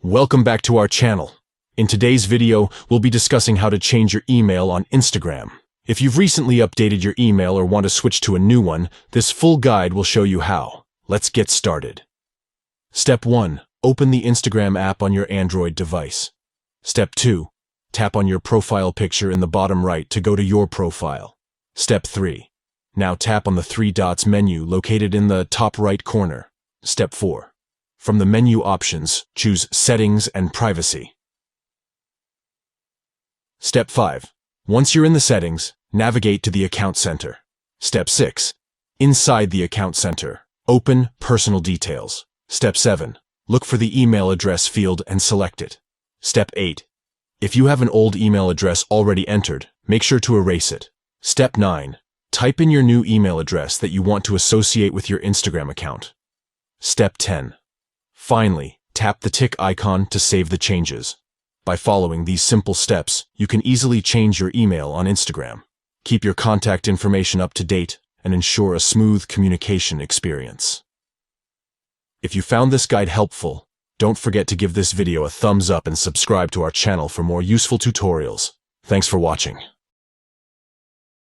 Welcome back to our channel. In today's video, we'll be discussing how to change your email on Instagram. If you've recently updated your email or want to switch to a new one, this full guide will show you how. Let's get started. Step 1. Open the Instagram app on your Android device. Step 2. Tap on your profile picture in the bottom right to go to your profile. Step 3. Now tap on the three dots menu located in the top right corner. Step 4. From the menu options, choose Settings and Privacy. Step 5. Once you're in the settings, navigate to the Account Center. Step 6. Inside the Account Center, open Personal Details. Step 7. Look for the email address field and select it. Step 8. If you have an old email address already entered, make sure to erase it. Step 9. Type in your new email address that you want to associate with your Instagram account. Step 10. Finally, tap the tick icon to save the changes. By following these simple steps, you can easily change your email on Instagram. Keep your contact information up to date and ensure a smooth communication experience. If you found this guide helpful, don't forget to give this video a thumbs up and subscribe to our channel for more useful tutorials. Thanks for watching.